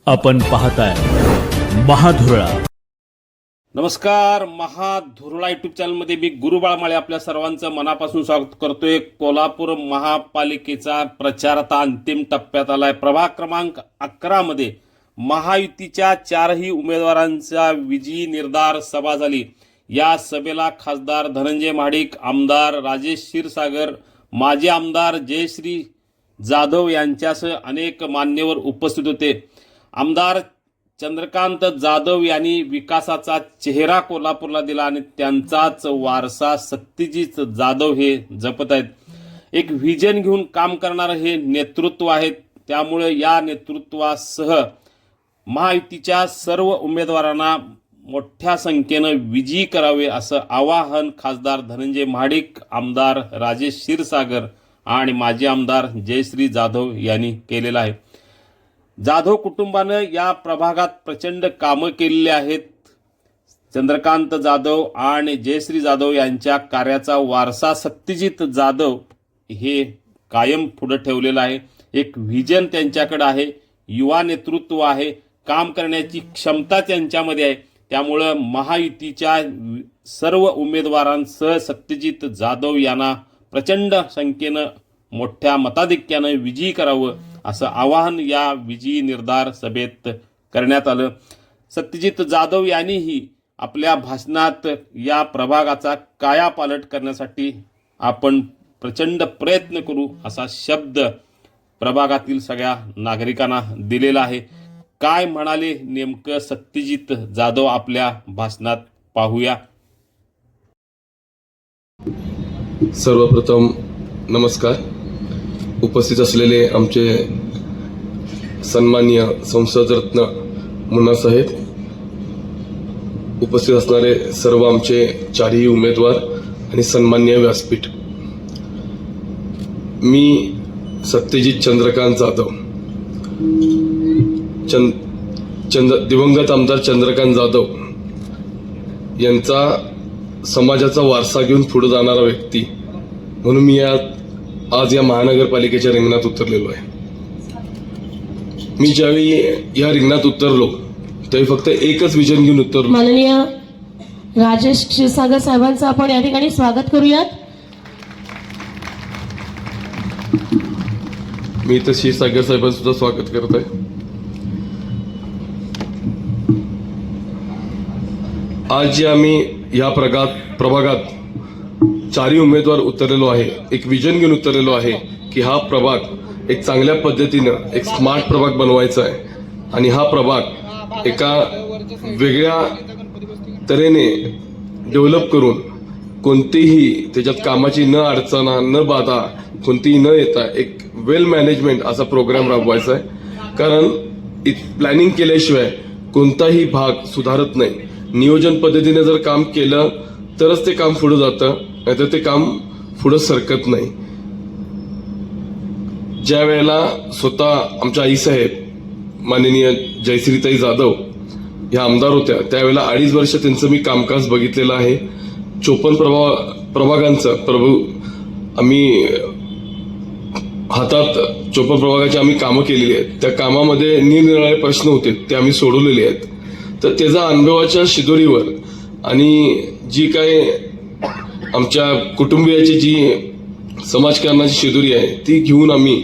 आपण पाहताय महाधुरळा. नमस्कार. महाधुरळा युट्यूब चॅनलमध्ये मी गुरु बाळमाळे आपल्या सर्वांचं मनापासून स्वागत करतोय. कोल्हापूर महापालिकेचा प्रचार आता अंतिम टप्प्यात आलाय. प्रभाग क्रमांक 11 मध्ये महायुतीच्या 4ही उमेदवारांचा विजयी निर्धार सभा झाली. या सभेला खासदार धनंजय महाडिक, आमदार राजेश क्षीरसागर, माजी आमदार जयश्री जाधव यांच्यासह अनेक मान्यवर उपस्थित होते. आमदार चंद्रकांत जाधव यांनी विकासाचा चेहरा कोल्हापूरला दिला आणि त्यांचाच वारसा सत्यजित जाधव हे जपत आहेत. एक व्हिजन घेऊन काम करणारं हे नेतृत्व आहे. त्यामुळे या नेतृत्वासह महायुतीच्या सर्व उमेदवारांना मोठ्या संख्येनं विजयी करावे असं आवाहन खासदार धनंजय महाडिक, आमदार राजेश क्षीरसागर आणि माजी आमदार जयश्री जाधव यांनी केलेलं आहे. जाधव कुटुंबानं या प्रभागात प्रचंड कामं केलेली आहेत. चंद्रकांत जाधव आणि जयश्री जाधव यांच्या कार्याचा वारसा सत्यजित जाधव हे कायम पुढे ठेवलेला आहे. एक व्हिजन त्यांच्याकडे आहे, युवा नेतृत्व आहे, काम करण्याची क्षमता त्यांच्यामध्ये आहे. त्यामुळं महायुतीच्या सर्व उमेदवारांसह सत्यजित जाधव यांना प्रचंड संख्येनं मोठ्या मताधिक्यानं विजयी करावं असं आवाहन या विजयी निर्धार सभेत करण्यात आलं. सत्यजित जाधव यांनीही आपल्या भाषणात या प्रभागाचा कायापालट करण्यासाठी आपण प्रचंड प्रयत्न करू असा शब्द प्रभागातील सगळ्या नागरिकांना दिलेला आहे. काय म्हणाले नेमकं सत्यजित जाधव आपल्या भाषणात पाहूया. सर्वप्रथम नमस्कार. उपस्थित असलेले आमचे सन्माननीय संसदरत्न मुन्ना साहेब, उपस्थित असणारे सर्व आमचे चारही उमेदवार आणि सन्माननीय व्यासपीठ. मी सत्यजित चंद्रकांत जाधव, दिवंगत आमदार चंद्रकांत जाधव यांचा समाजाचा वारसा घेऊन पुढे जाणारा व्यक्ती म्हणून मी आज या महानगरपालिकेच्या रिंगणात उतरलेलो आहे. मी ज्यावेळी या रिंगणात उतरलो त्यावेळी फक्त एकच विजन घेऊन उतरलो. माननीय राजेश क्षीरसागर साहेबांचं आपण या ठिकाणी स्वागत करूयात. मी इथं क्षीरसागर साहेबांचं सुद्धा स्वागत करत आहे. आज जे आम्ही या प्रभागात चारही उमेदवार उतरलेलो आहे, एक विजन घेऊन उतरलेलो आहे की हा प्रभाग एक चांगल्या पद्धतीनं एक स्मार्ट प्रभाग बनवायचा आहे आणि हा प्रभाग एका वेगळ्या तऱ्हेने डेव्हलप करून कोणतीही त्याच्यात कामाची न अडचण न बाधा कोणतीही न येता एक वेल मॅनेजमेंट असा प्रोग्राम राबवायचा आहे. कारण प्लॅनिंग केल्याशिवाय कोणताही भाग सुधारत नाही. नियोजन पद्धतीने जर काम केलं तरच ते काम पुढे जातं, नाहीतर ते काम पुढे सरकत नाही. ज्या वेळेला स्वतः आमच्या आईसाहेब माननीय जयश्रीताई जाधव ह्या आमदार होत्या त्यावेळेला 2.5 वर्ष त्यांचं मी कामकाज बघितलेलं आहे. 54 प्रभागांचं आम्ही हातात 54 प्रभागाची आम्ही कामं केलेली आहेत. त्या कामामध्ये निरनिराळे प्रश्न होते ते आम्ही सोडवलेले आहेत. तर त्याचा अनुभवाच्या शिदोरीवर आणि जी काय आमच्या कुटुंबियाची जी समाजकारणाची शिदोरी आहे ती घेऊन आम्ही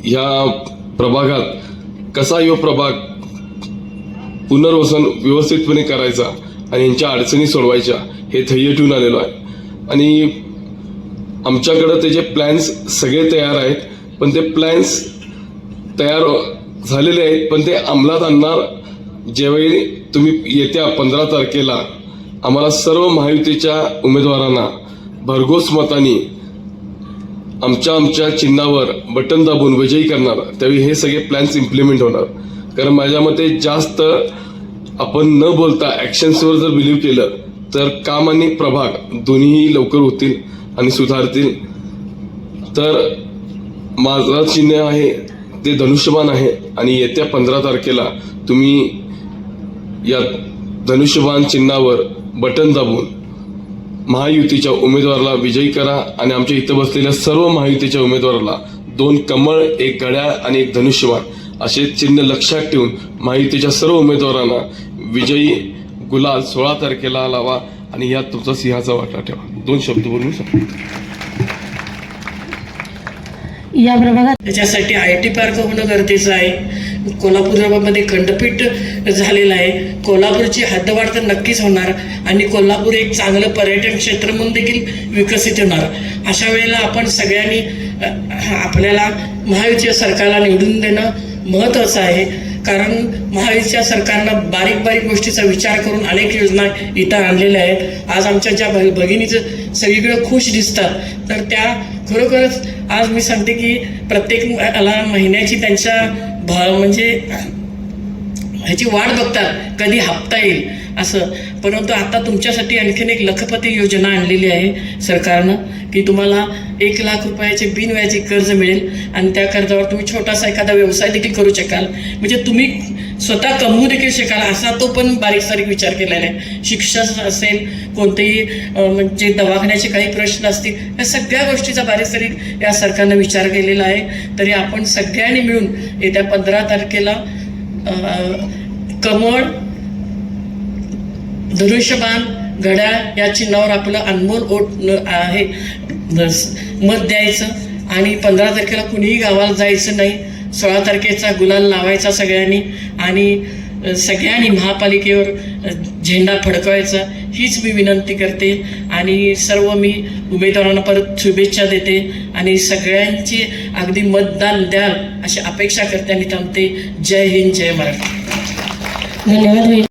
ह्या प्रभागात कसा यो प्रभाग पुनर्वसन व्यवस्थितपणे करायचा आणि यांच्या अडचणी सोडवायच्या हे ध्येय ठेवून आलेलो आहे. आणि आमच्याकडं त्याचे प्लॅन्स सगळे तयार आहेत, पण ते प्लॅन्स तयार झालेले आहेत, पण ते अंमलात आणणार ज्यावेळी तुम्ही येत्या 15 तारखेला आम्हाला सर्व महायुतीच्या उमेदवारांना भरघोस मतांनी आमच्या चिन्हावर बटन दाबून विजयी करणार, त्यावेळी हे सगळे प्लॅन्स इम्प्लिमेंट होणार. कारण माझ्या मते जास्त आपण न बोलता ॲक्शन्सवर जर बिलीव्ह केलं तर काम आणि प्रभाग दोन्हीही लवकर होतील आणि सुधारतील. तर माझं चिन्ह आहे ते धनुष्यबाण आहे आणि येत्या 15 तारखेला तुम्ही या धनुष्यबाण चिन्हावर बटन दाबून महायुतीच्या उमेदवाराला विजयी करा आणि आमच्या इथं बसलेल्या सर्व महायुतीच्या उमेदवाराला 2 कमळ, 1 घड्याळ आणि 1 धनुष्यबाण असे चिन्ह लक्षात ठेवून महायुतीच्या सर्व उमेदवारांना विजयी गुलाल 16 तारखेला लावा आणि यात तुमचा सिंहाचा वाटा ठेवा. 2 शब्द बोलून सांगतो. या प्रभागात त्याच्यासाठी IT पार्क होणं गरजेचं आहे. कोल्हापूरमध्ये खंडपीठ झालेलं आहे. कोल्हापूरची हद्दवाढ तर नक्कीच होणार आणि कोल्हापूर एक चांगलं पर्यटन क्षेत्र म्हणून देखील विकसित होणार. अशा वेळेला आपण सगळ्यांनी आपल्याला महायुतीच्या सरकारला निवडून देणं महत्त्वाचं आहे. कारण महायुतीच्या सरकारनं बारीक बारीक गोष्टीचा विचार करून अनेक योजना इथं आणलेल्या आहेत. आज आमच्या ज्या भगिनीचं सगळीकडे खुश दिसतात तर त्या खरोखरच आज मी सांगते की प्रत्येक महिन्याची त्यांच्या म्हणजे ह्याची वाट बघतात कधी हप्ता येईल असं. परंतु आता तुमच्यासाठी आणखीन एक लखपती योजना आणलेली आहे सरकारनं की तुम्हाला 1 लाख रुपयाचे बिनव्याजी कर्ज मिळेल आणि त्या कर्जावर तुम्ही छोटासा एखादा व्यवसाय देखील करू शकाल. म्हणजे तुम्ही स्वतः कमवू देखील शकाल असा तो पण बारीक सारीक विचार केलेला आहे. शिक्षण असेल, कोणतेही म्हणजे दवाखान्याचे काही प्रश्न असतील, या सगळ्या गोष्टीचा बारीक सारीक या सरकारनं विचार केलेला आहे. तरी आपण सगळ्यांनी मिळून येत्या 15 तारखेला कमळ, धनुष्यबाण, घड्याळ या चिन्हावर आपलं अनमोल वोट आहे मत द्यायचं आणि 15 तारखेला कुणीही गावाला जायचं नाही. 16 तारखेचा गुलाल लावायचा सगळ्यांनी आणि सगळ्यांनी महापालिकेवर झेंडा फडकवायचा हीच मी विनंती करते. आणि सर्व मी उमेदवारांना परत शुभेच्छा देते आणि सगळ्यांची अगदी मतदान द्याल अशी अपेक्षा करते आणि थांबते. जय हिंद, जय महाराष्ट्र. धन्यवाद.